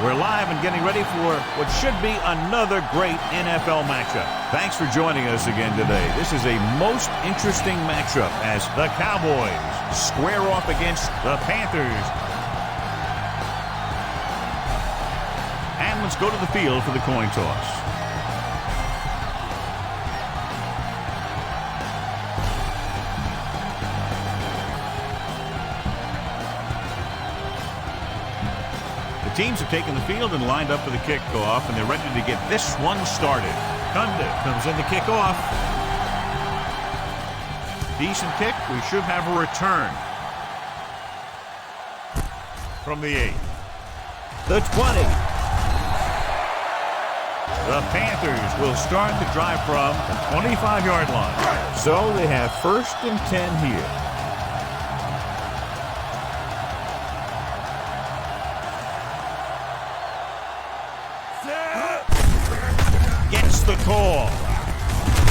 We're live and getting ready for what should be another great NFL matchup. Thanks for joining us again today. This is a most interesting matchup as the Cowboys square off against the Panthers. And let's go to the field for the coin toss. Teams have taken the field and lined up for the kickoff, and they're ready to get this one started. Kunda comes in to kick off. Decent kick. We should have a return from the 8. The 20. The Panthers will start the drive from the 25-yard line. So they have 1st and 10 here. The call,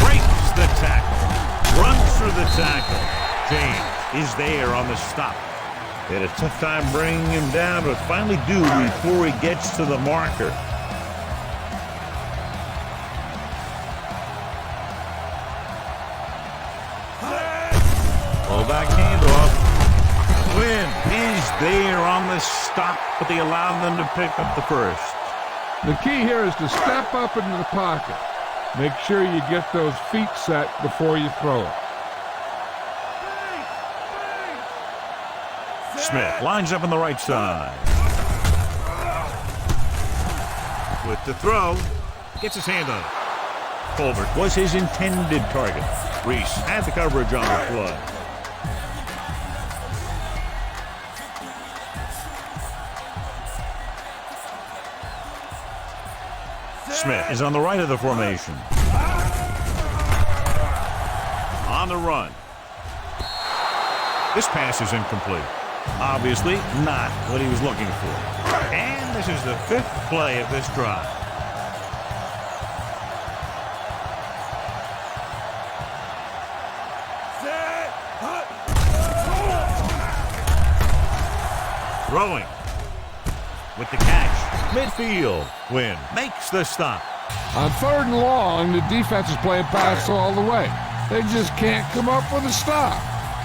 breaks the tackle, runs through the tackle. James is there on the stop. They had a tough time bringing him down, but finally do before he gets to the marker. Fullback handoff. Wynn is there on the stop, but they allow them to pick up the first. The key here is to step up into the pocket. Make sure you get those feet set before you throw it. Smith lines up on the right side. With the throw, gets his hand on it. Colbert was his intended target. Reese had the coverage on the play. Smith is on the right of the formation. On the run. This pass is incomplete. Obviously not what he was looking for. And this is the 5th play of this drive. Throwing. With the catch. Midfield. Wynn makes the stop. On 3rd and long, the defense is playing pass all the way. They just can't come up with a stop.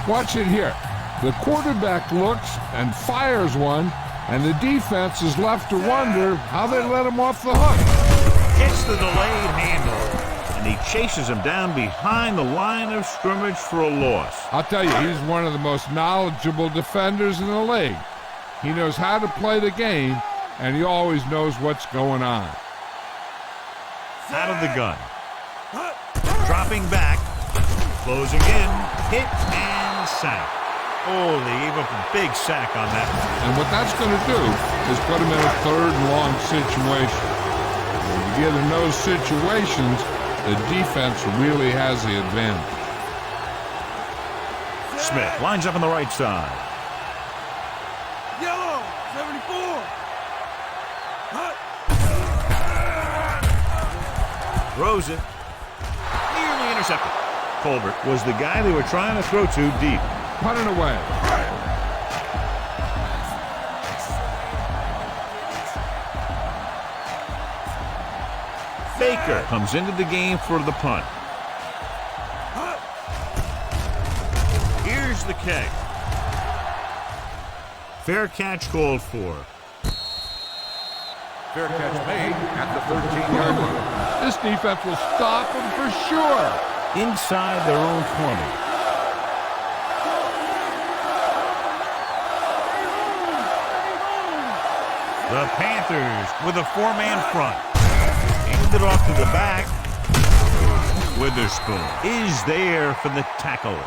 Watch it here. The quarterback looks and fires one, and the defense is left to wonder how they let him off the hook. Gets the delayed handle, and he chases him down behind the line of scrimmage for a loss. I'll tell you, he's one of the most knowledgeable defenders in the league. He knows how to play the game, and he always knows what's going on. Out of the gun. Dropping back. Closing in. Hit and sack. Oh, they gave up a big sack on that one. And what that's going to do is put him in a 3rd and long situation. When you get in those situations, the defense really has the advantage. Smith lines up on the right side. Yellow, 74. Throws it. Nearly intercepted. Colbert was the guy they were trying to throw to deep. Punting away. Baker comes into the game for the punt. Here's the kick. Fair catch called for. Fair catch made at the 13-yard line. This defense will stop them for sure. Inside their own 20. The Panthers with a 4-man front. Handed it off to the back. Witherspoon is there for the tackle.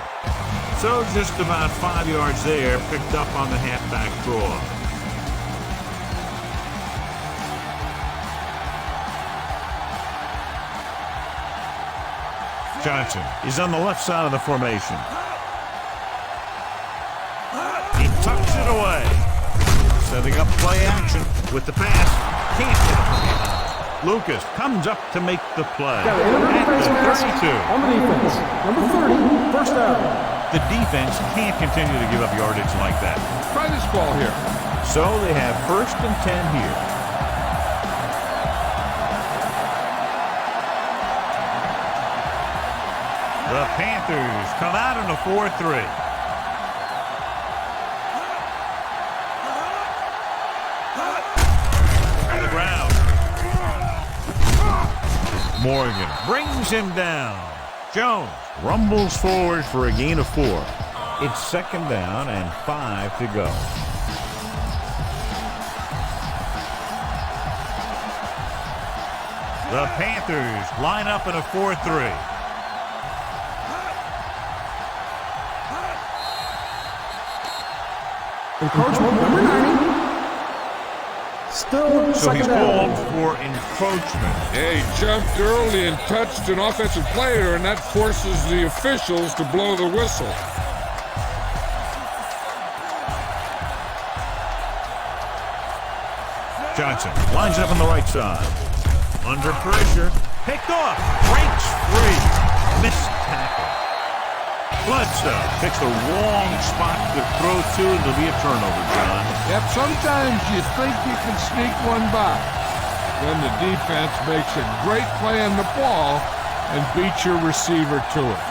So just about 5 yards there, picked up on the halfback draw. Johnson is on the left side of the formation. He tucks it away. Setting up play action with the pass. Can't get it. Lucas comes up to make the play. At the 32. On the defense. Number 30. First down. The defense can't continue to give up yardage like that. Try this ball here. So they have 1st and 10 here. The Panthers come out in a 4-3. On the ground. Morgan brings him down. Jones rumbles forward for a gain of 4. It's 2nd down and 5 to go. The Panthers line up in a 4-3. Encroachment, number 90. Still So he's 2nd down. called for encroachment. Yeah, he jumped early and touched an offensive player, and that forces the officials to blow the whistle. Johnson lines up on the right side. Under pressure. Picked off. Breaks free. Missed tackle. Bledsoe picks the wrong spot to throw to, and there'll be a turnover, John. Yep, sometimes you think you can sneak one by. Then the defense makes a great play on the ball and beats your receiver to it.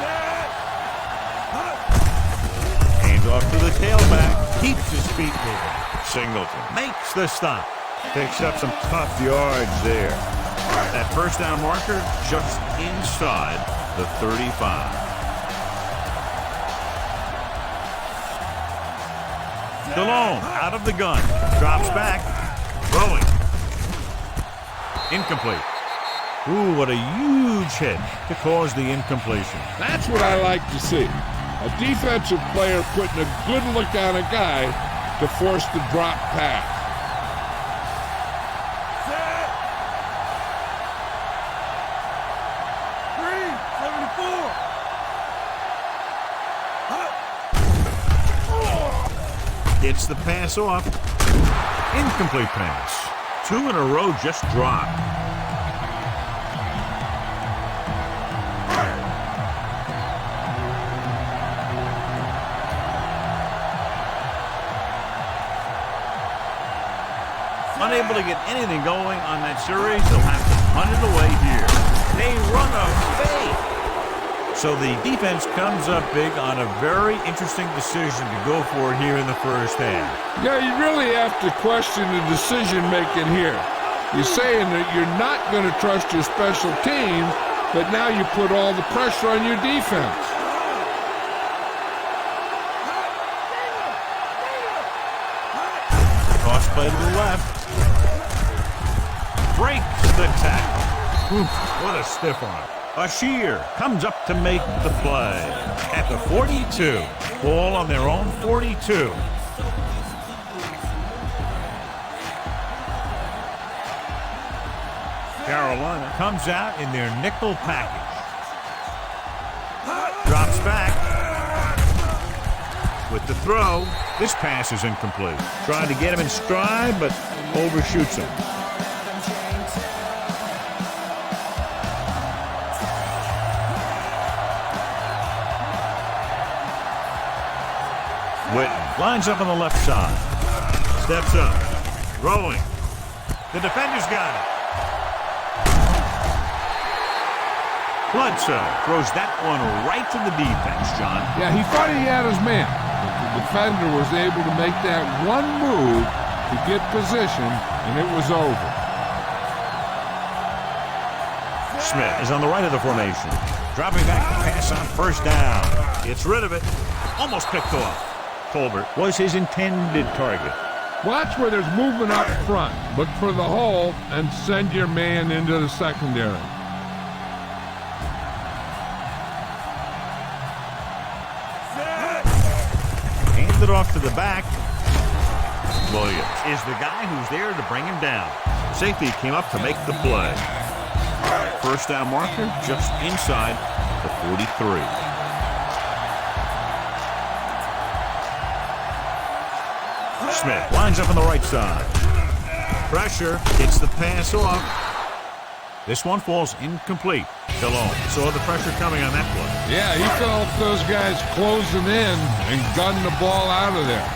Hands off to the tailback. Keeps his feet moving. Singleton makes the stop. Picks up some tough yards there. That 1st down marker just inside the 35. Stallone out of the gun. Drops back. Throwing. Incomplete. Ooh, what a huge hit to cause the incompletion. That's what I like to see. A defensive player putting a good look on a guy to force the drop pass. Gets the pass off. Incomplete pass. 2 in a row just dropped. Unable to get anything going on that series, they'll have to punt it away here. They run a fake. So the defense comes up big on a very interesting decision to go for it here in the 1st half. Yeah, you really have to question the decision-making here. You're saying that you're not going to trust your special teams, but now you put all the pressure on your defense. Cross play to the left. Breaks the tackle. What a stiff arm. Ashir comes up to make the play at the 42. Ball on their own 42. Carolina comes out in their nickel package. Drops back. With the throw, this pass is incomplete. Trying to get him in stride, but overshoots him. Witten lines up on the left side. Steps up. Rolling. The defender's got it. Bledsoe throws that one right to the defense, John. Yeah, he thought he had his man, but the defender was able to make that one move to get position, and it was over. Smith is on the right of the formation. Dropping back to pass on 1st down. Gets rid of it. Almost picked off. Colbert was his intended target. Watch where there's movement up front. Look for the hole and send your man into the secondary. Handed off to the back. Williams is the guy who's there to bring him down. Safety came up to make the play. 1st down marker just inside the 43. Smith lines up on the right side. Pressure, gets the pass off. This one falls incomplete. Stallone saw the pressure coming on that play. Yeah, he felt those guys closing in and gunned the ball out of there.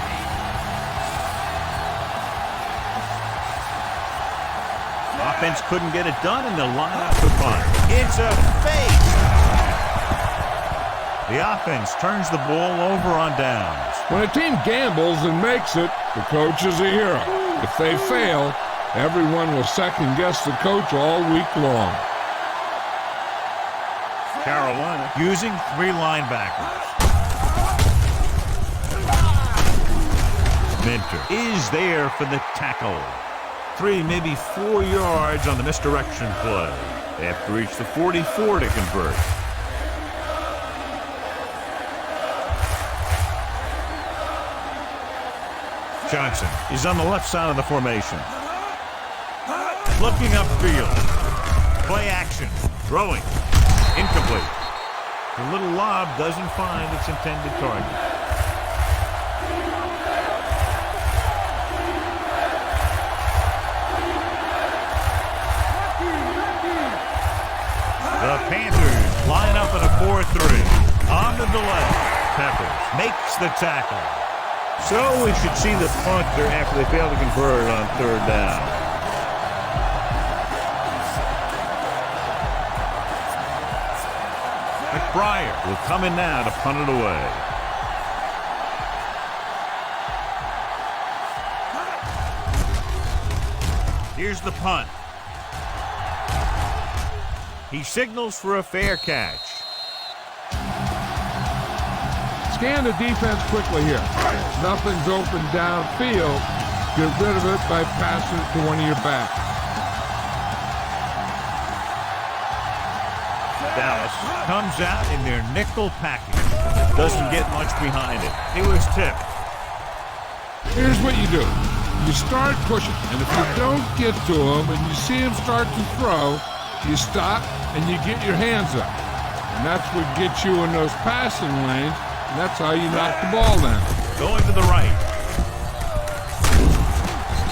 Offense couldn't get it done, and they'll line up to punt. It's a fake. The offense turns the ball over on downs. When a team gambles and makes it, the coach is a hero. If they fail, everyone will second-guess the coach all week long. Carolina using 3 linebackers. Minter is there for the tackle. 3, maybe 4 yards on the misdirection play. They have to reach the 44 to convert. Johnson is on the left side of the formation. Looking upfield. Play action. Throwing. Incomplete. The little lob doesn't find its intended target. The Panthers line up in a 4-3. On the delay. Peppers makes the tackle. So we should see the punter after they fail to convert on 3rd down. McBride will come in now to punt it away. Here's the punt. He signals for a fair catch. Scan the defense quickly here. Nothing's open downfield. Get rid of it by passing it to one of your backs. Dallas comes out in their nickel package. Doesn't get much behind it. It was tipped. Here's what you do. You start pushing, and if you don't get to him and you see him start to throw, you stop and you get your hands up. And that's what gets you in those passing lanes, and that's how you knock the ball down. Going to the right.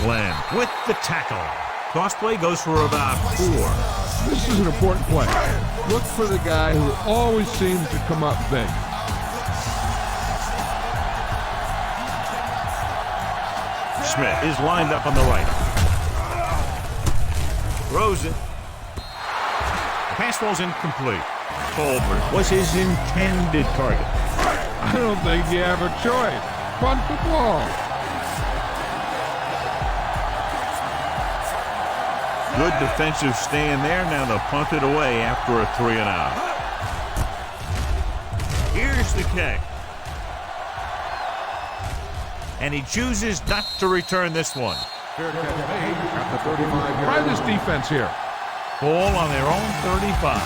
Glenn with the tackle. Cross play goes for about 4. This is an important play. Look for the guy who always seems to come up big. Smith is lined up on the right. Throws it. The pass ball's incomplete. Colbert was his intended target. I don't think you have a choice. Punt the ball. Good defensive stand there. Now they'll punt it away after a 3-and-out. Here's the kick. And he chooses not to return this one. Fair catch made at the 35-yard Try line. this defense here. Ball on their own 35.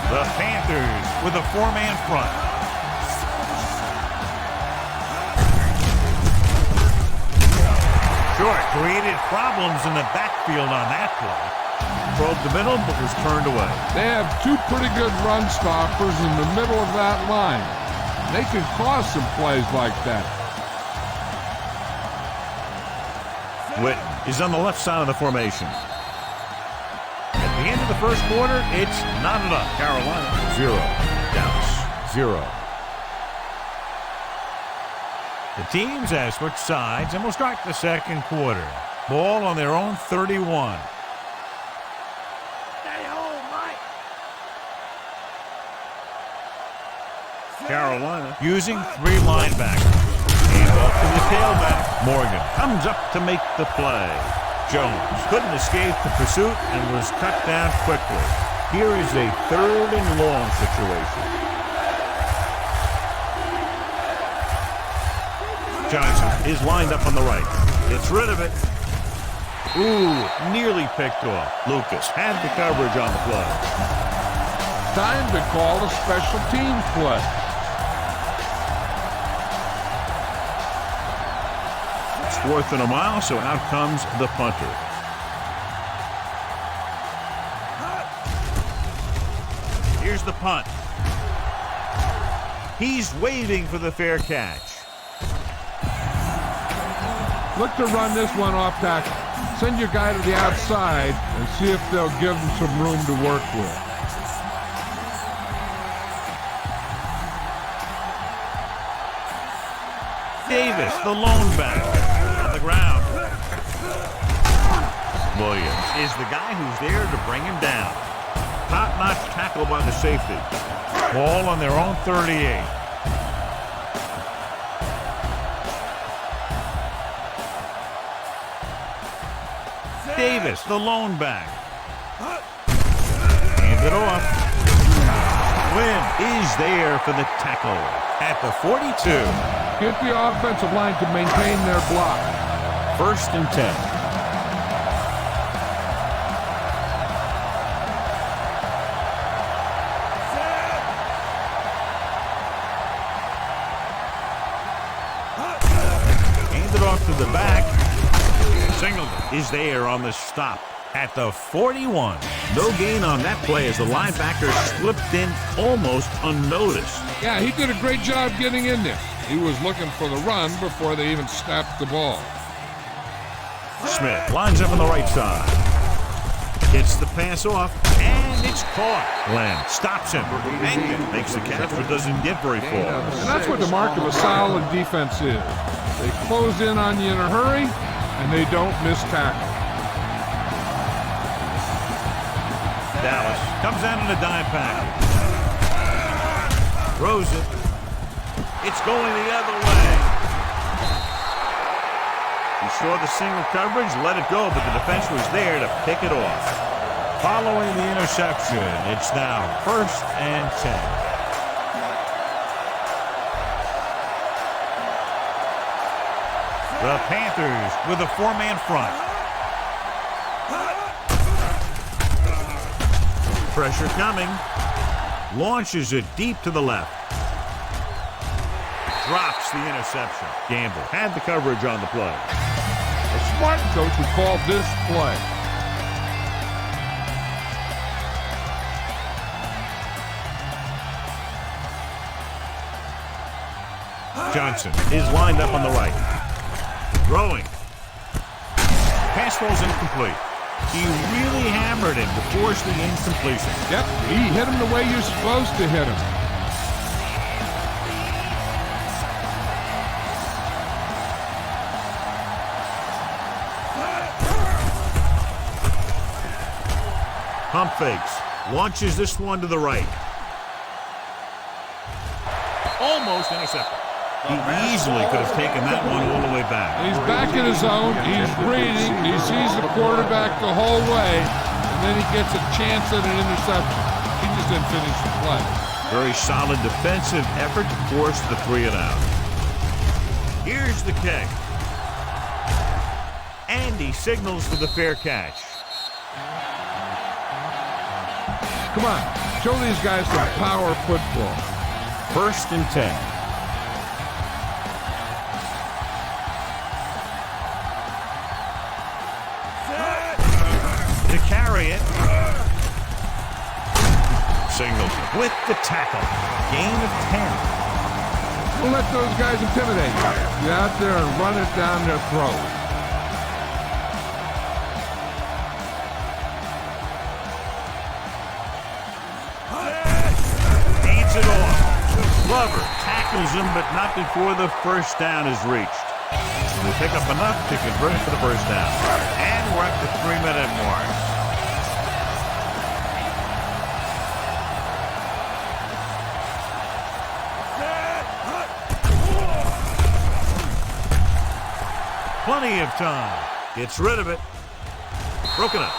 The Panthers with a 4-man front. Short created problems in the backfield on that play. Probed the middle, but was turned away. They have 2 pretty good run stoppers in the middle of that line. They can cause some plays like that. Witten is on the left side of the formation. At the end of the first quarter, it's not enough. Carolina 0, Dallas 0. The teams have switched sides and will start the second quarter. Ball on their own 31. Carolina using 3 linebackers. Hand off to the tailback. Morgan comes up to make the play. Jones couldn't escape the pursuit and was cut down quickly. Here is a 3rd and long situation. Johnson is lined up on the right. Gets rid of it. Ooh, nearly picked off. Lucas had the coverage on the play. Time to call a special teams play. It's 4th and a mile, so out comes the punter. Here's the punt. He's waiting for the fair catch. Look to run this one off tackle. Send your guy to the outside and see if they'll give him some room to work with. Davis, the lone back, on the ground. Williams is the guy who's there to bring him down. Top-notch tackle by the safety. Ball on their own 38. Davis, the lone back. Hands it off. Wynn is there for the tackle at the 42. Get the offensive line to maintain their block. 1st and 10. To the back. Singleton is there on the stop at the 41. No gain on that play as the linebacker slipped in almost unnoticed. Yeah, he did a great job getting in there. He was looking for the run before they even snapped the ball. Smith lines up on the right side. Gets the pass off, and it's caught. Glenn stops him. And makes the catch, but doesn't get very far. And that's what the mark of a solid defense is. They close in on you in a hurry, and they don't miss tackle. Dallas comes out in a dime package. Throws it. It's going the other way. He saw the single coverage, let it go, but the defense was there to pick it off. Following the interception, it's now 1st and 10. The Panthers with a 4-man front. Pressure coming. Launches it deep to the left. Drops the interception. Gamble had the coverage on the play. A smart coach would call this play. Johnson is lined up on the right. Throwing. Pass falls incomplete. He really hammered him to force the incompletion. Yep, he hit him the way you're supposed to hit him. Pump fakes. Launches this one to the right. Almost intercepted. He easily could have taken that one all the way back. He's back in his zone. He's breathing. He sees the quarterback the whole way, and then he gets a chance at an interception. He just didn't finish the play. Very solid defensive effort to force the 3-and-out. Here's the kick. And he signals for the fair catch. Come on, show these guys some power football. 1st and 10. To carry it. Singleton with the tackle. Gain of 10. Don't let those guys intimidate you. Get out there and run it down their throat. Hands it off. Glover tackles him, but not before the 1st down is reached. Will pick up enough to convert it for the 1st down. And we're at the 3-minute mark. Plenty of time. Gets rid of it. Broken up.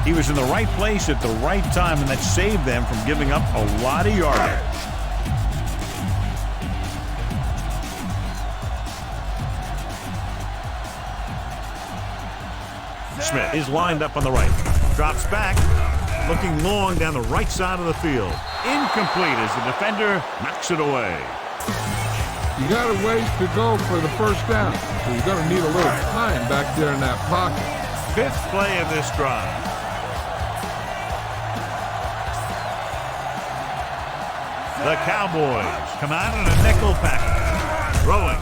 He was in the right place at the right time, and that saved them from giving up a lot of yardage. Smith is lined up on the right. Drops back. Looking long down the right side of the field. Incomplete as the defender knocks it away. You got a ways to go for the 1st down, so you're going to need a little time back there in that pocket. 5th play of this drive. The Cowboys come out in a nickel package. Throwing.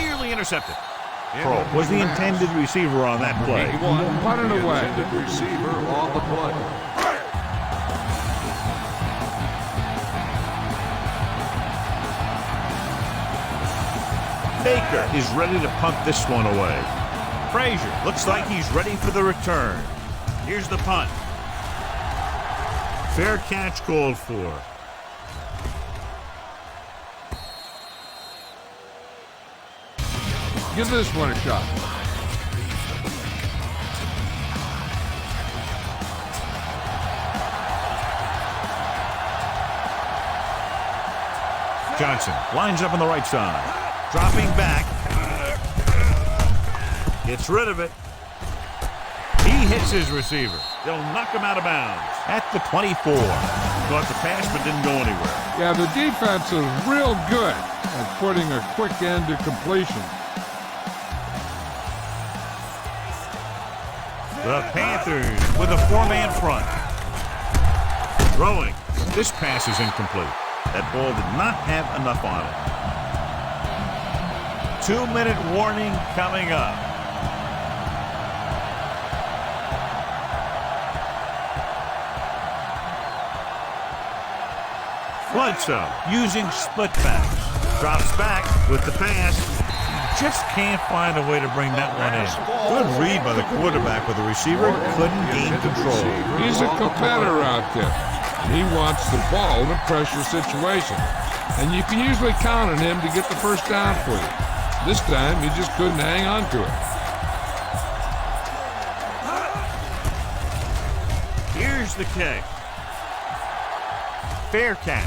Nearly intercepted. Pro was the intended receiver on that play. Put it away. Intended receiver on the play. Baker is ready to punt this one away. Frazier looks like he's ready for the return. Here's the punt. Fair catch called for. Give this one a shot. Johnson lines up on the right side. Dropping back. Gets rid of it. He hits his receiver. They'll knock him out of bounds at the 24. Caught the pass but didn't go anywhere. Yeah, the defense is real good at putting a quick end to completion. The Panthers with a 4-man front. Throwing. This pass is incomplete. That ball did not have enough on it. 2-minute warning coming up. Bledsoe using split backs. Drops back with the pass. Just can't find a way to bring that one in. Good read by the quarterback with the receiver. Couldn't gain control. He's a competitor out there. He wants the ball in a pressure situation. And you can usually count on him to get the first down for you. This time, he just couldn't hang on to it. Here's the kick. Fair catch.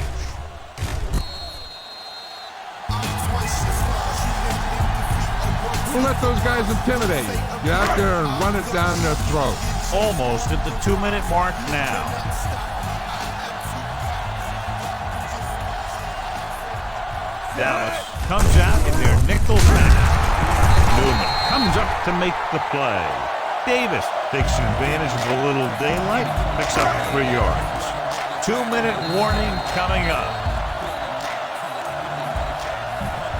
Don't let those guys intimidate you. Get out there and run it down their throat. Almost at the 2-minute mark now. Dallas comes out in their nickel pack. Newman comes up to make the play. Davis takes advantage of a little daylight, picks up 3 yards. 2-minute warning coming up.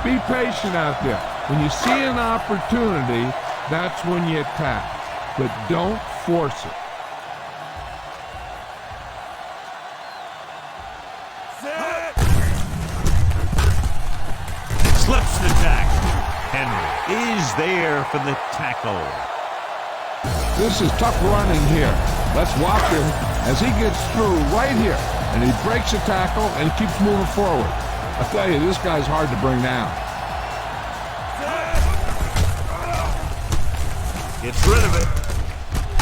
Be patient out there. When you see an opportunity, that's when you attack. But don't force it. Slips the tackle. Henry is there for the tackle. This is tough running here. Let's watch him as he gets through right here. And he breaks a tackle and keeps moving forward. I tell you, this guy's hard to bring down. Gets rid of it.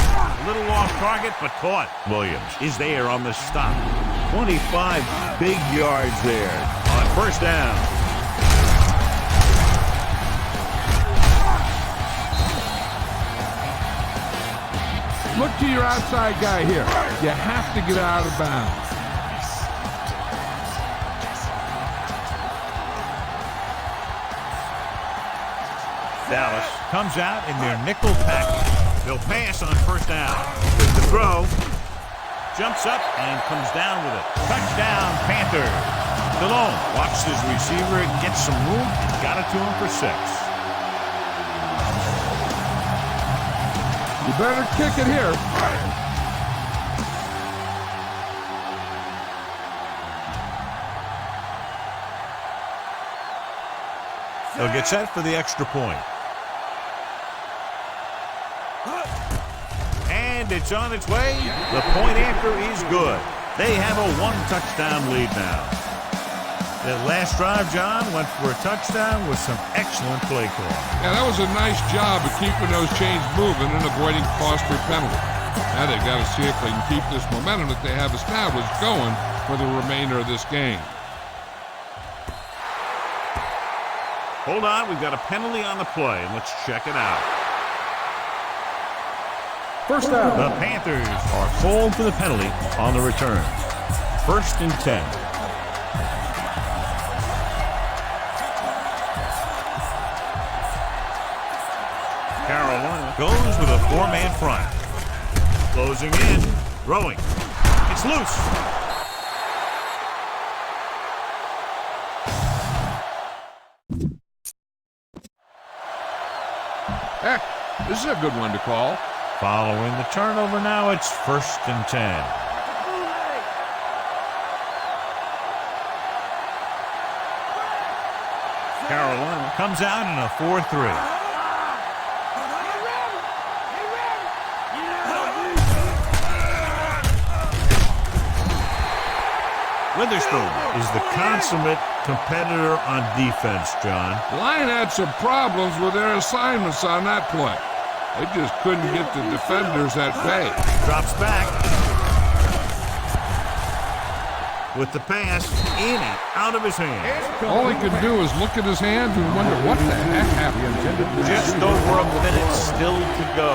A little off target, but caught. Williams is there on the stop. 25 big yards there on first down. Look to your outside guy here. You have to get out of bounds. Dallas comes out in their nickel package. They'll pass on first down. With the throw. Jumps up and comes down with it. Touchdown, Panthers. Stallone watches his receiver, gets some room, and got it to him for 6. You better kick it here. They'll get set for the extra point. And it's on its way. The point after is good. They have a 1-touchdown lead now. That last drive, John, went for a touchdown with some excellent play call. Yeah, that was a nice job of keeping those chains moving and avoiding costly penalties. Now they've got to see if they can keep this momentum that they have established going for the remainder of this game. Hold on, we've got a penalty on the play, and let's check it out. First down. The Panthers are called for the penalty on the return. 1st and 10. Carolina goes with a 4-man front. Closing in, throwing. It's loose. Heck, this is a good one to call. Following the turnover now, it's 1st and 10. Carolina comes out in a 4-3. Witherspoon is the consummate competitor on defense, John. The line had some problems with their assignments on that play. They just couldn't get the defenders at bay. Drops back. With the pass in and out of his hands. All he could do is look at his hands and wonder what the heck happened. Just over a minute still to go.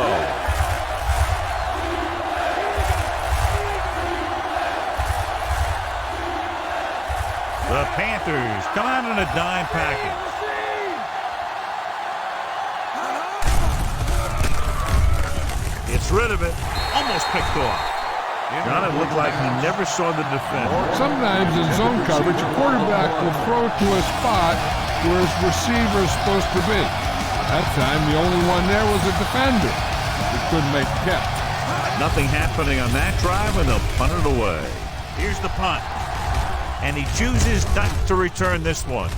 The Panthers come out in a dime package. Gets rid of it. Almost picked off. John, it looked like he never saw the defender. Sometimes in zone coverage, a quarterback will throw to a spot where his receiver is supposed to be. That time, the only one there was a defender. He couldn't make the catch. Nothing happening on that drive, and they'll punt it away. Here's the punt. And he chooses not to return this one.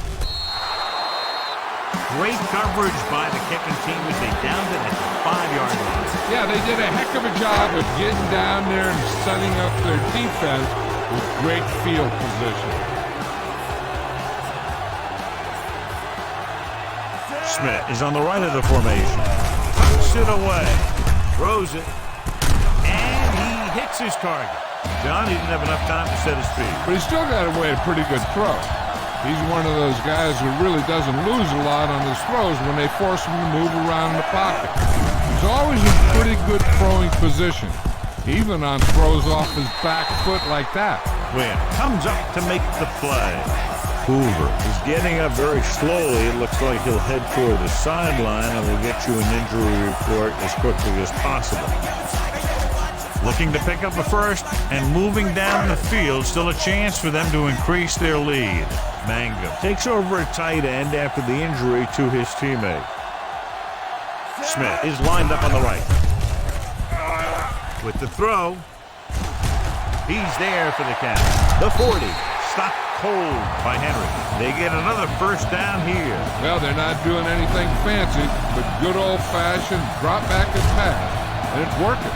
Great coverage by the kicking team as they downed it at the 5-yard line. Yeah, they did a heck of a job of getting down there and setting up their defense with great field position. Smith is on the right of the formation. Tucks it away. Throws it. And he hits his target. John, he didn't have enough time to set his feet. But he still got away a pretty good throw. He's one of those guys who really doesn't lose a lot on his throws when they force him to move around the pocket. He's always in pretty good throwing position, even on throws off his back foot like that. Wynn comes up to make the play. Hoover is getting up very slowly. It looks like he'll head toward the sideline, and we'll get you an injury report as quickly as possible. Looking to pick up a first and moving down the field. Still a chance for them to increase their lead. Mangum takes over at tight end after the injury to his teammate. Smith is lined up on the right. With the throw, he's there for the catch. The 40, stopped cold by Henry. They get another first down here. Well, they're not doing anything fancy, but good old-fashioned drop back and pass, and it's working.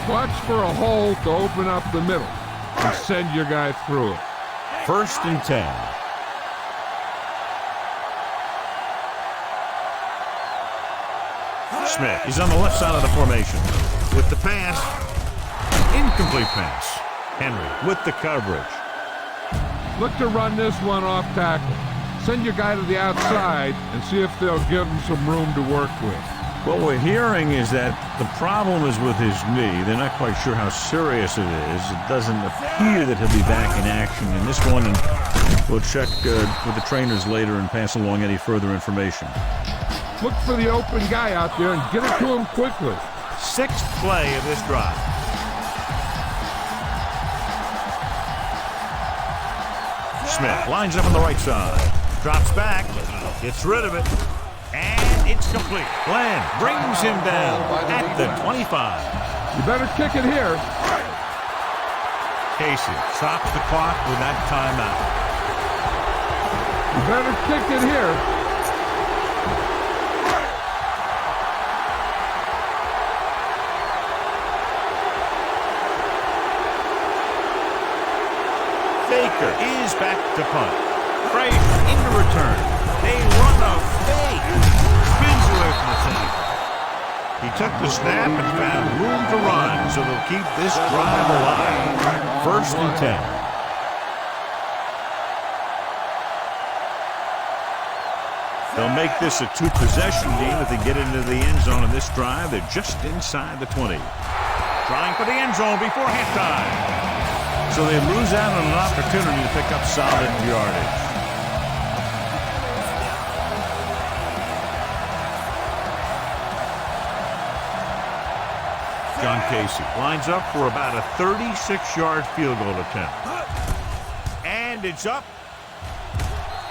Watch for a hole to open up the middle and send your guy through it. 1st and 10. Smith is on the left side of the formation. With the pass. Incomplete pass. Henry with the coverage. Look to run this one off tackle. Send your guy to the outside and see if they'll give him some room to work with. What we're hearing is that the problem is with his knee. They're not quite sure how serious it is. It doesn't appear that he'll be back in action in this one, and we'll check with the trainers later and pass along any further information. Look for the open guy out there and get it to him quickly. 6th play of this drive. Smith lines up on the right side. Drops back. Gets rid of it. And it's complete. Glenn brings him down at the 25. You better kick it here. Casey stops the clock with that timeout. You better kick it here. Baker is back to punt. Frazier into return. They run a fake. Spins away from the tackle. He took the snap and found room to run, so they'll keep this drive alive. 1st and 10. They'll make this a 2-possession game if they get into the end zone in this drive. They're just inside the 20. Trying for the end zone before halftime. So they lose out on an opportunity to pick up solid yardage. John Casey lines up for about a 36-yard field goal attempt. And it's up.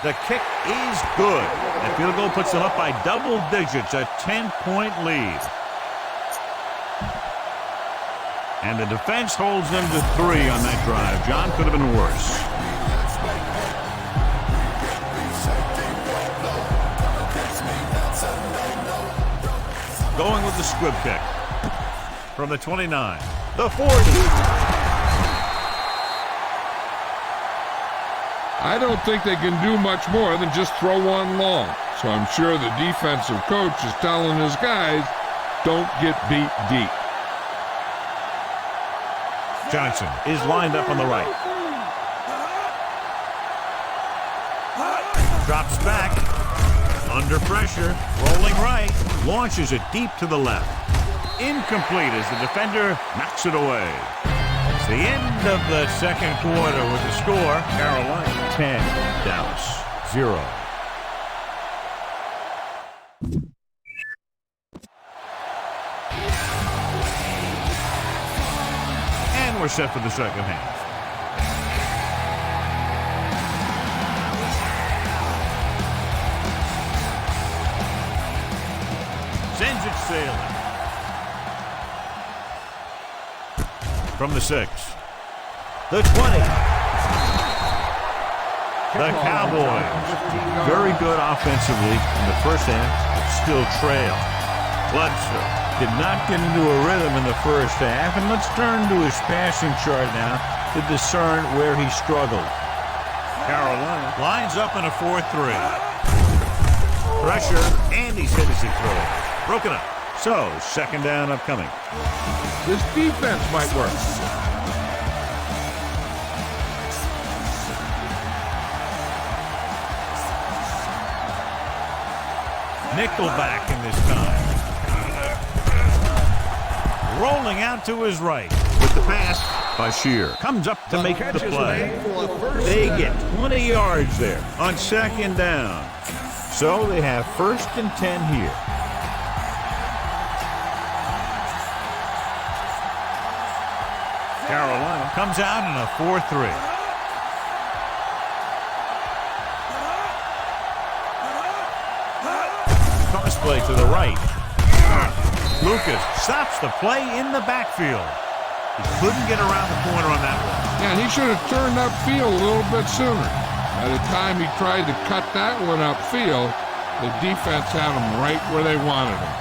The kick is good. The field goal puts them up by double digits, a 10-point lead. And the defense holds them to 3 on that drive. John, could have been worse. Going with the squib kick. From the 29, the 40. I don't think they can do much more than just throw one long. So I'm sure the defensive coach is telling his guys, don't get beat deep. Johnson is lined up on the right. Drops back. Under pressure. Rolling right. Launches it deep to the left. Incomplete as the defender knocks it away. It's the end of the second quarter with the score. Carolina 10, Dallas 0. And we're set for the second half. Sends it sailing. From the 6. The 20. The Cowboys. Very good offensively in the first half. Still trail. Bledsoe did not get into a rhythm in the first half. And let's turn to his passing chart now to discern where he struggled. Carolina lines up in a 4-3. Pressure, and he's hit as he throws. Broken up. So, second down upcoming. This defense might work. Nickelback in this time. Rolling out to his right. With the pass, Bashir comes up to make the play. They get 20 yards there on second down. So they have 1st and 10 here. Carolina comes out in a 4-3. Cross play to the right. Lucas stops the play in the backfield. He couldn't get around the corner on that one. Yeah, he should have turned upfield a little bit sooner. By the time he tried to cut that one upfield, the defense had him right where they wanted him.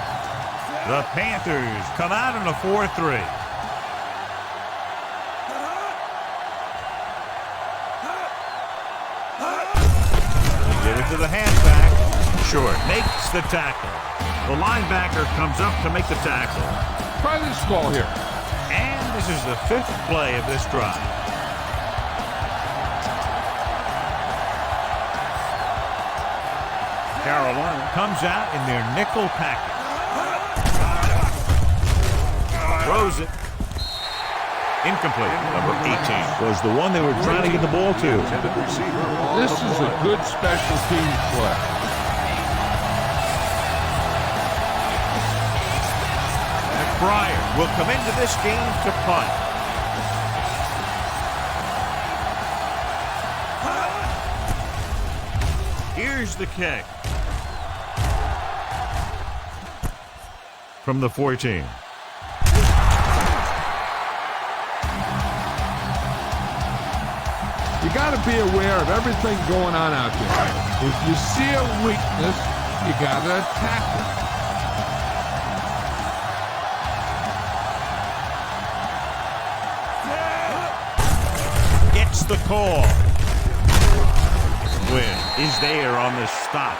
The Panthers come out in a 4-3. To the halfback. Short makes the tackle. The linebacker comes up to make the tackle. Try this ball here. And this is the 5th play of this drive. Carolina comes out in their nickel package. Throws it. Incomplete. Number 18 was the one they were trying to get the ball to. This is a good special teams play. McBride will come into this game to punt. Here's the kick. From the 14. You got to be aware of everything going on out there. If you see a weakness, you got to attack it. Gets the call. Win is there on the stop.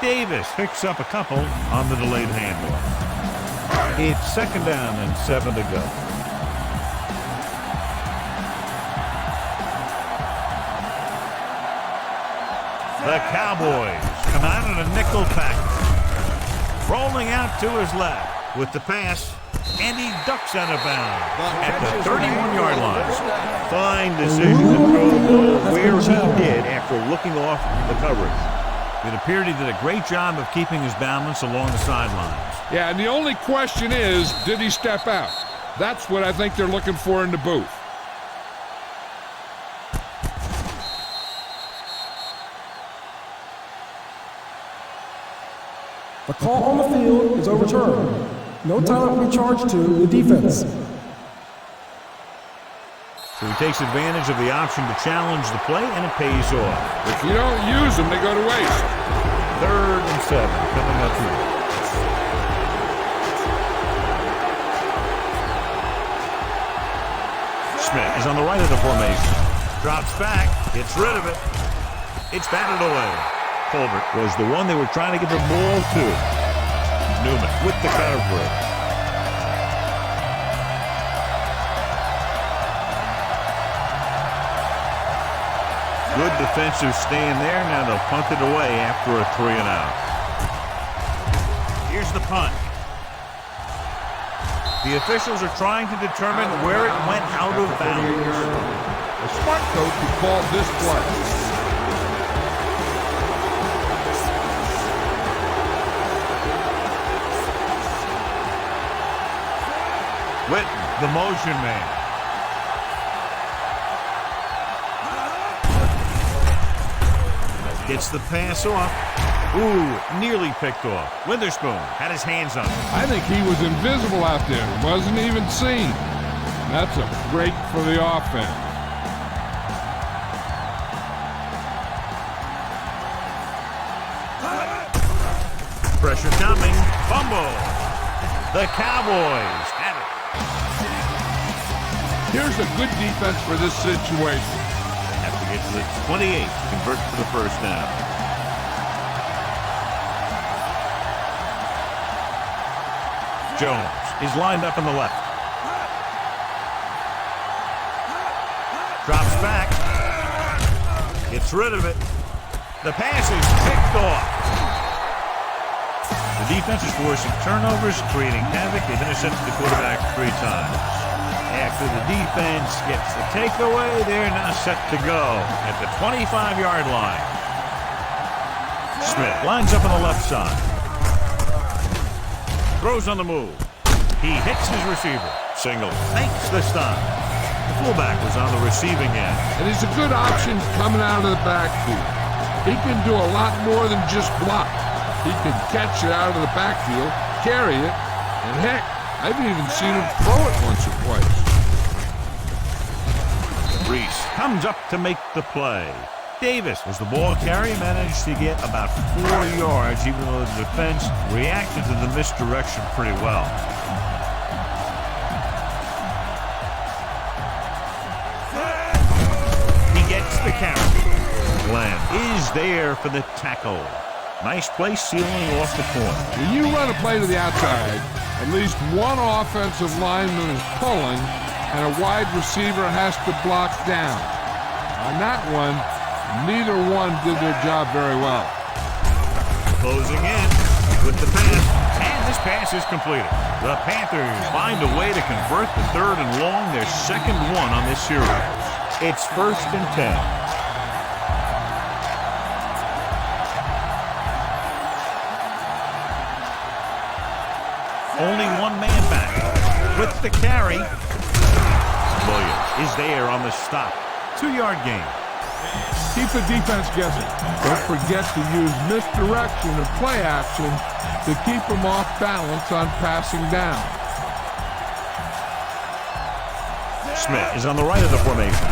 Davis picks up a couple on the delayed handoff. It's 2nd down and 7 to go. The Cowboys come out in a nickel package. Rolling out to his left with the pass, and he ducks out of bounds at the 31-yard line. Fine decision to throw the ball where he did after looking off the coverage. It appeared he did a great job of keeping his balance along the sidelines. Yeah, and the only question is, did he step out? That's what I think they're looking for in the booth. The call on the field is overturned. No time will be charged to the defense. So he takes advantage of the option to challenge the play, and it pays off. If you don't use them, they go to waste. 3rd and 7 coming up here. Smith is on the right of the formation. Drops back, gets rid of it. It's batted away. Colbert was the one they were trying to get the ball to. Newman with the counter break. Good defensive stand there. Now they'll punt it away after a 3-and-out. Here's the punt. The officials are trying to determine where it went out of bounds. A smart coach would call this play. Witten, the motion man. Gets the pass off. Ooh, nearly picked off. Witherspoon had his hands on it. I think he was invisible out there. Wasn't even seen. That's a break for the offense. Pressure coming. Fumble. The Cowboys have it. Here's a good defense for this situation. Have to get to the 28 to convert for the first down. Jones is lined up on the left. Drops back. Gets rid of it. The pass is picked off. The defense is forcing turnovers, creating havoc. They've intercepted the quarterback 3 times. After the defense gets the takeaway, they're now set to go at the 25-yard line. Smith lines up on the left side. Throws on the move. He hits his receiver. Single makes the stop. The fullback was on the receiving end. And he's a good option coming out of the backfield. He can do a lot more than just block. He can catch it out of the backfield, carry it, and heck, I've even seen him throw it once or twice. Reese comes up to make the play. Davis was the ball carrier, managed to get about 4 yards, even though the defense reacted to the misdirection pretty well. He gets the carry. Glenn is there for the tackle. Nice play sealing off the corner. When you run a play to the outside, at least one offensive lineman is pulling, and a wide receiver has to block down. On that one, neither one did their job very well. Closing in with the pass, and this pass is completed. The Panthers find a way to convert the 3rd and long, their second one on this series. It's 1st and 10. Only one man back with the carry. Williams is there on the stop. 2-yard gain. Keep the defense guessing. Don't forget to use misdirection and play action to keep them off balance on passing down. Smith is on the right of the formation.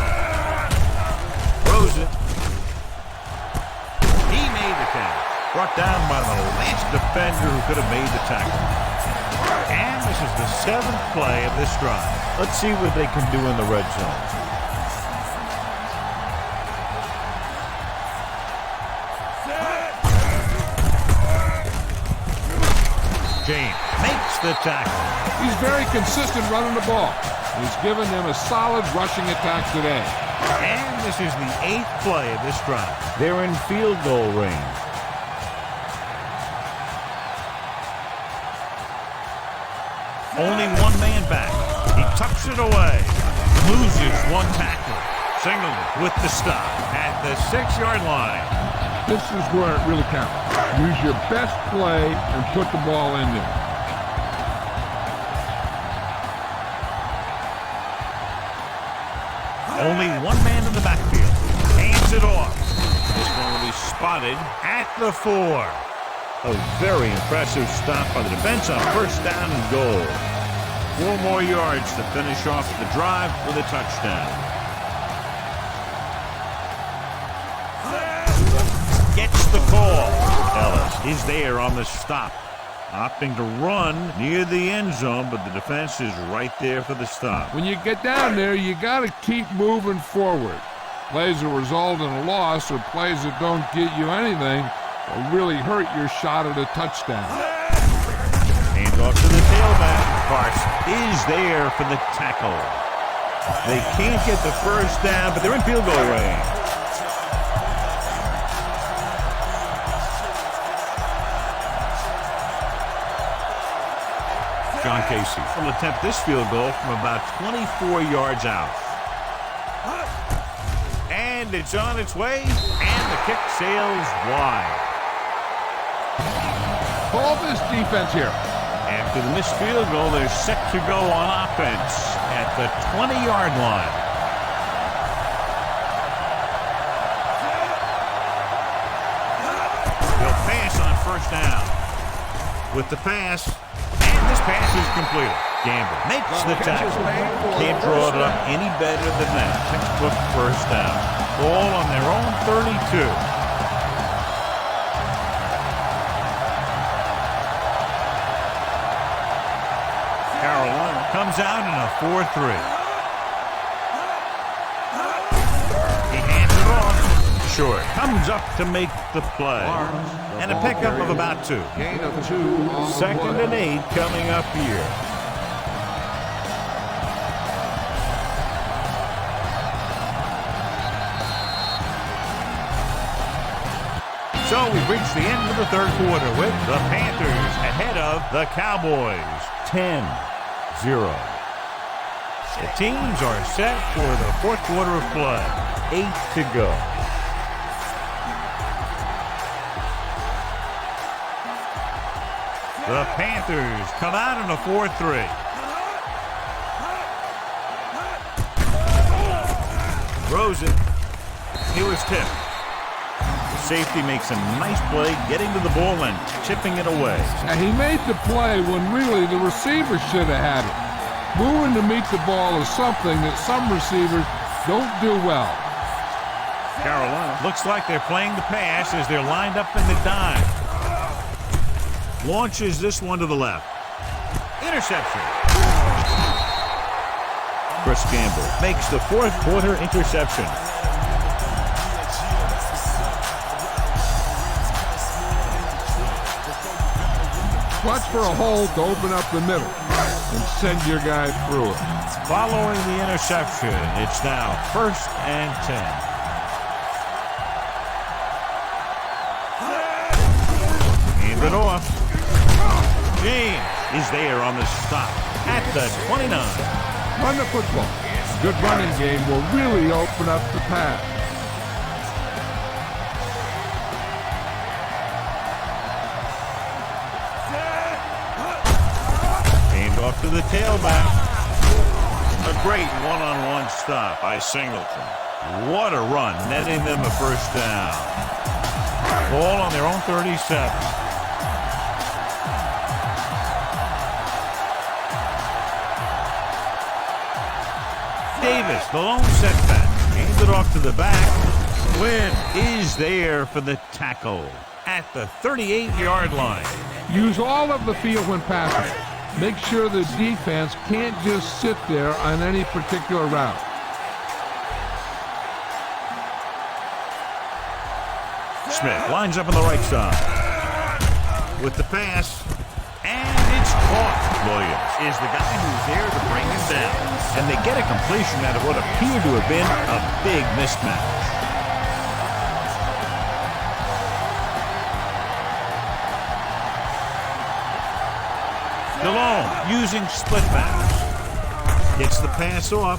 Throws it. He made the catch. Brought down by the last defender who could have made the tackle. And this is the 7th play of this drive. Let's see what they can do in the red zone. James makes the tackle. He's very consistent running the ball. He's given them a solid rushing attack today. And this is the 8th play of this drive. They're in field goal range. Only one man back. He tucks it away. Loses one tackle. Singleton with the stop at the 6-yard line. This is where it really counts. Use your best play and put the ball in there. Only one man in the backfield. Hands it off. This one will be spotted at the 4. A very impressive stop by the defense on 1st down and goal. 4 more yards to finish off the drive with a touchdown. Gets the call. Ellis is there on the stop. opting to run near the end zone, but the defense is right there for the stop. When you get down there, you got to keep moving forward. Plays that result in a loss or plays that don't get you anything will really hurt your shot at a touchdown. Hand off to the tailback. Carson is there for the tackle. They can't get the first down, but they're in field goal range. John Casey Will attempt this field goal from about 24 yards out. And it's on its way, and the kick sails wide. Call this defense here. After the missed field goal, they're set to go on offense at the 20-yard line. They'll pass on first down. With the pass, and this pass is completed. Gamble makes the tackle. Can't draw it up any better than that. Textbook first down. Ball on their own 32. Carolina comes out in a 4-3. He hands it off. Short. Comes up to make the play. And a pickup of about 2. Gain of 2 on the Second play. and 8 coming up here. So we've reached the end of the third quarter with the Panthers ahead of the Cowboys, 10-0. The teams are set for the fourth quarter of play, 8 to go. The Panthers come out in a 4-3. Throws it. He was tipped. Safety makes a nice play, getting to the ball and chipping it away. And he made the play when really the receiver should have had it. Moving to meet the ball is something that some receivers don't do well. Carolina looks like they're playing the pass as they're lined up in the dime. Launches this one to the left. Interception. Chris Gamble makes the fourth quarter interception. Watch for a hole to open up the middle and send your guy through it. Following the interception, it's now 1st and 10. Hand it off. James is there on the stop at the 29. Run the football. A good running game will really open up the pass. Off to the tailback. A great one-on-one stop by Singleton. What a run, netting them a first down. Ball on their own 37. Davis, the lone setback. Hands it off to the back. Wynn is there for the tackle at the 38-yard line. Use all of the field when passing. Make sure the defense can't just sit there on any particular route. Smith lines up on the right side. With the pass. And it's caught. Williams is the guy who's there to bring him down. And they get a completion out of what appeared to have been a big mismatch. DeLone using split backs. Gets the pass off.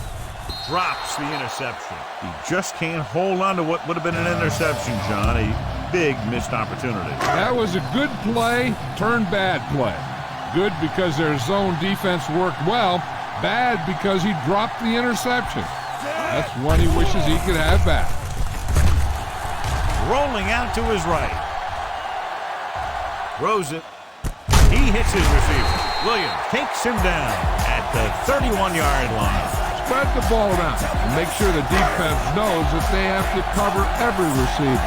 Drops the interception. He just can't hold on to what would have been an interception, John. A big missed opportunity. That was a good play, turned bad play. Good because their zone defense worked well. Bad because he dropped the interception. That's one he wishes he could have back. Rolling out to his right. Throws it. He hits his receiver. Williams takes him down at the 31-yard line. Spread the ball around and make sure the defense knows that they have to cover every receiver.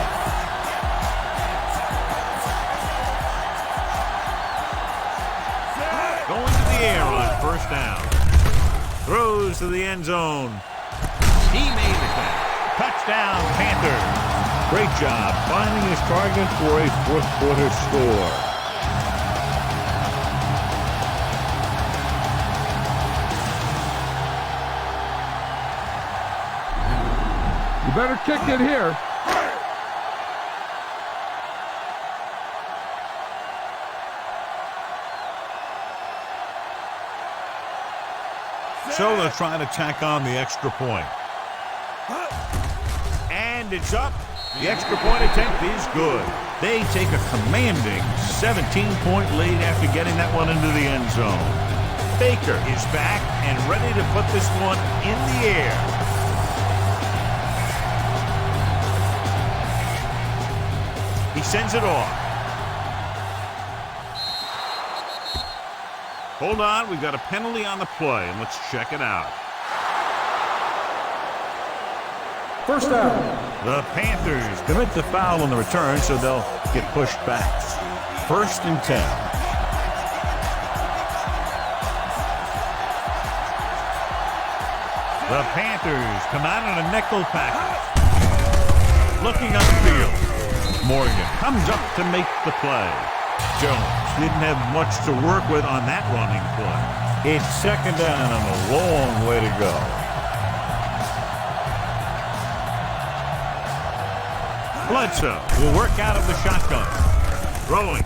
first down. Throws to the end zone. He made the catch. Touchdown, Panthers. Great job finding his target for a fourth quarter score. You better kick it here. So they'll try to tack on the extra point. And it's up. The extra point attempt is good. They take a commanding 17-point lead after getting that one into the end zone. Baker is back and ready to put this one in the air. He sends it off. Hold on, we've got a penalty on the play, and let's check it out. First down. The Panthers commit the foul on the return, so they'll get pushed back. 1st and 10. The Panthers come out on a nickel package. Looking upfield. Morgan comes up to make the play. Jones didn't have much to work with on that running play. It's 2nd down and a long way to go. Bledsoe will work out of the shotgun. Throwing.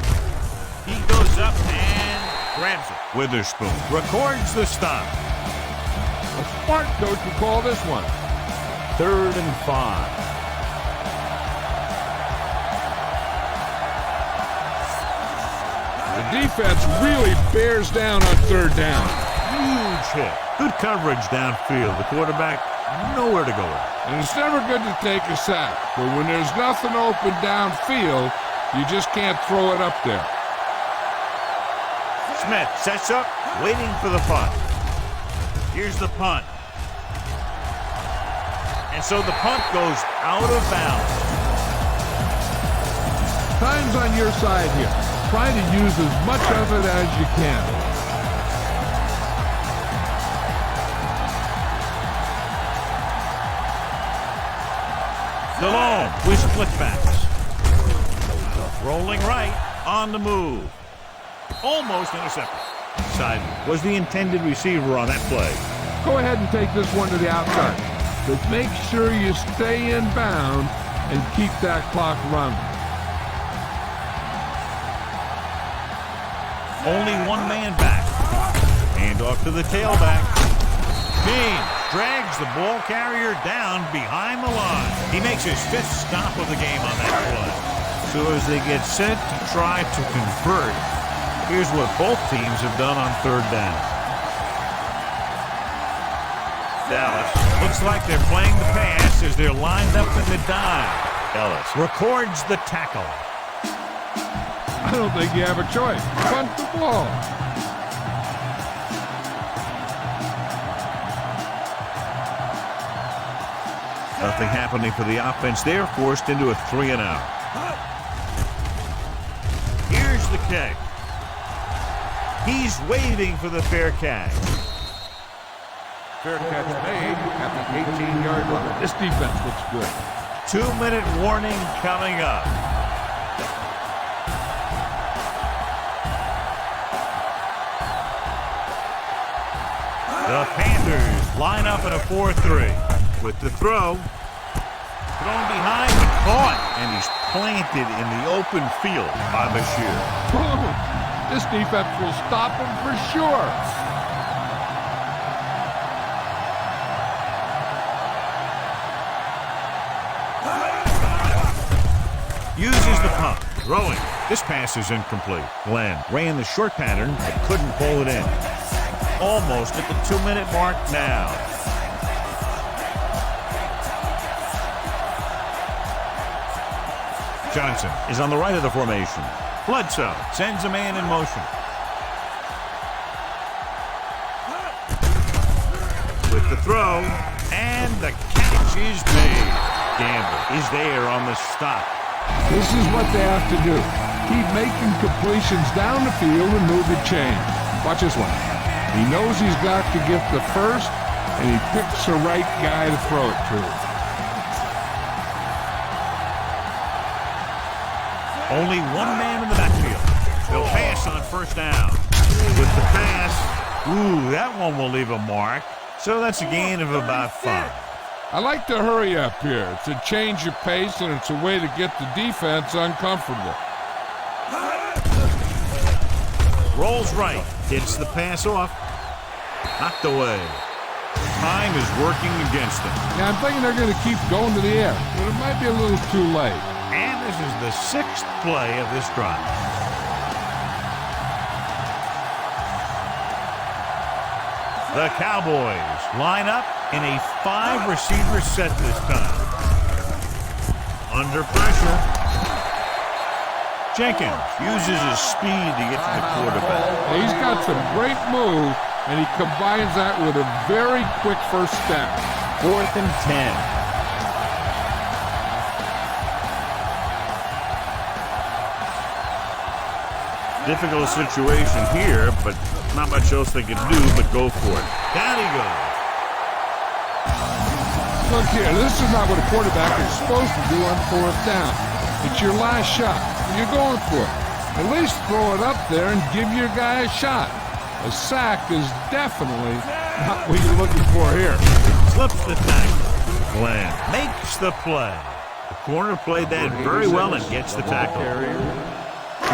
He goes up and grabs it. Witherspoon records the stop. A smart coach would call this one. 3rd and 5. The defense really bears down on 3rd down. Huge hit. Good coverage downfield. The quarterback nowhere to go with. And it's never good to take a sack, but when there's nothing open downfield, you just can't throw it up there. Smith sets up, waiting for the punt. Here's the punt. And so the punt goes out of bounds. Time's on your side here. Try to use as much of it as you can. Delhomme with splitbacks. Rolling right, on the move. Almost intercepted. Side was the intended receiver on that play. Go ahead and take this one to the outside. But make sure you stay in bounds and keep that clock running. Only one man back. Hand off to the tailback. James drags the ball carrier down behind the line. He makes his 5th stop of the game on that play. So as they get set to try to convert, here's what both teams have done on 3rd down. Dallas looks like they're playing the pass as they're lined up in the dive. Ellis records the tackle. I don't think you have a choice. Punt the ball. Nothing happening for the offense. They're forced into a 3-and-out. Here's the kick. He's waiting for the fair catch. Fair catch made at the 18-yard line. This defense looks good. 2-minute warning coming up. The Panthers line up in a 4-3. With the throw, thrown behind, but caught, and he's planted in the open field by Bashir. This defense will stop him for sure. Uses the pump, throwing. This pass is incomplete. Glenn ran the short pattern, but couldn't pull it in. Almost at the 2-minute mark now. Johnson is on the right of the formation. Bledsoe sends a man in motion. With the throw, and the catch is made. Gamble is there on the stop. This is what they have to do. Keep making completions down the field and move the chain. Watch this one. He knows he's got to get the first, and he picks the right guy to throw it to. Only one man in the backfield. They'll pass on first down. With the pass, that one will leave a mark. So that's a gain of about 5. I like to hurry up here. It's a change of pace, and it's a way to get the defense uncomfortable. Rolls right, hits the pass off, knocked away. Time is working against them. Yeah, I'm thinking they're going to keep going to the air, but it might be a little too late. And this is the 6th play of this drive. The Cowboys line up in a 5-receiver set this time. Under pressure. Jenkins uses his speed to get to the quarterback. He's got some great moves, and he combines that with a very quick first step. 4th and 10. Difficult situation here, but not much else they can do but go for it. Down he goes. Look here, this is not what a quarterback is supposed to do on 4th down. It's your last shot. You're going for it. At least throw it up there and give your guy a shot. A sack is definitely not what you're looking for here. Slips the tackle. Glenn makes the play. The corner played that very well and gets the tackle.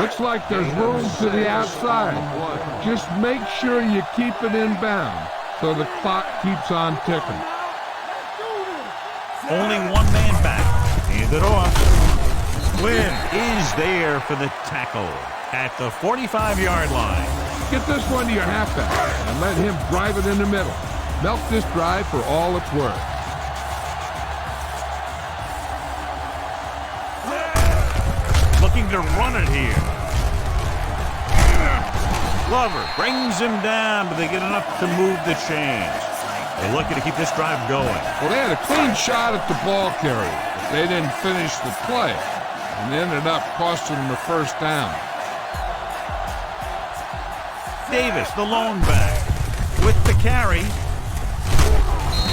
Looks like there's room to the outside. Just make sure you keep it inbound so the clock keeps on ticking. Only one man back. Hand it off. Quinn is there for the tackle at the 45-yard line. Get this one to your halfback and let him drive it in the middle. Milk this drive for all it's worth. Looking to run it here. Glover brings him down, but they get enough to move the chains. They're looking to keep this drive going. Well, they had a clean shot at the ball carrier, but they didn't finish the play and ended up costing them the first down. Davis, the lone back, with the carry.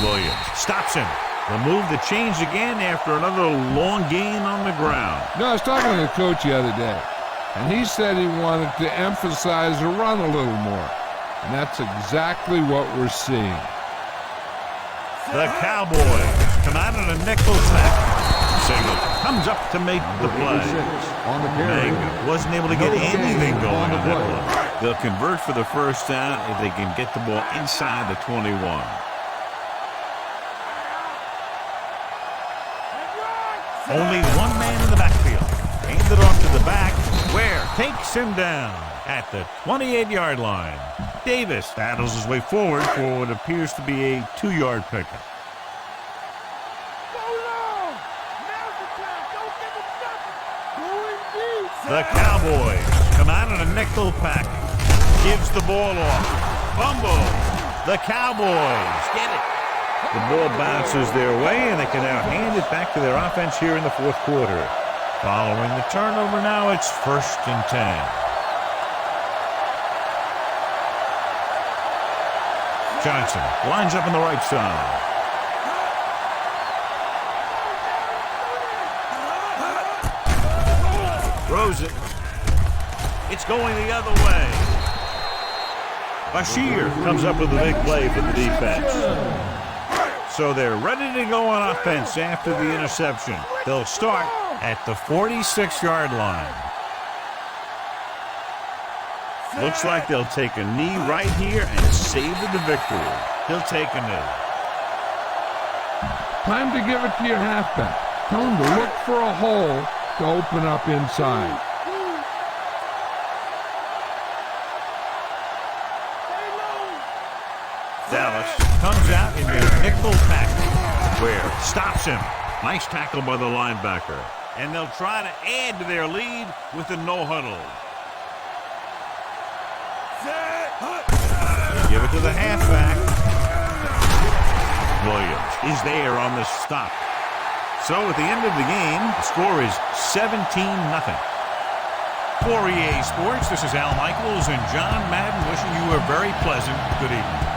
Williams stops him. They'll move the chains again after another long gain on the ground. No, I was talking to the coach the other day, and he said he wanted to emphasize the run a little more. And that's exactly what we're seeing. The Cowboys come out in a nickel tackle. Single comes up to make the play. Manga wasn't able to get anything going on that play. They'll convert for the first down if they can get the ball inside the 21. Only one man in the backfield. Handed off to the back. Ware takes him down at the 28-yard line. Davis battles his way forward for what appears to be a 2-yard pickup. The Cowboys come out in a nickel pack. Gives the ball off. Fumble. The Cowboys get it. The ball bounces their way, and they can now hand it back to their offense here in the 4th quarter. Following the turnover now, it's 1st and 10. Johnson lines up on the right side. Throws it. It's going the other way. Bashir comes up with a big play for the defense. So they're ready to go on offense after the interception. They'll start at the 46-yard line. Looks like they'll take a knee right here and savor the victory. He'll take a knee. Time to give it to your halfback. Tell him to look for a hole to open up inside. Dallas comes out in their nickel tackle. Ware stops him. Nice tackle by the linebacker. And they'll try to add to their lead with a no-huddle. Give it to the halfback. Williams is there on the stop. So at the end of the game, the score is 17-0. For EA Sports, this is Al Michaels and John Madden wishing you a very pleasant good evening.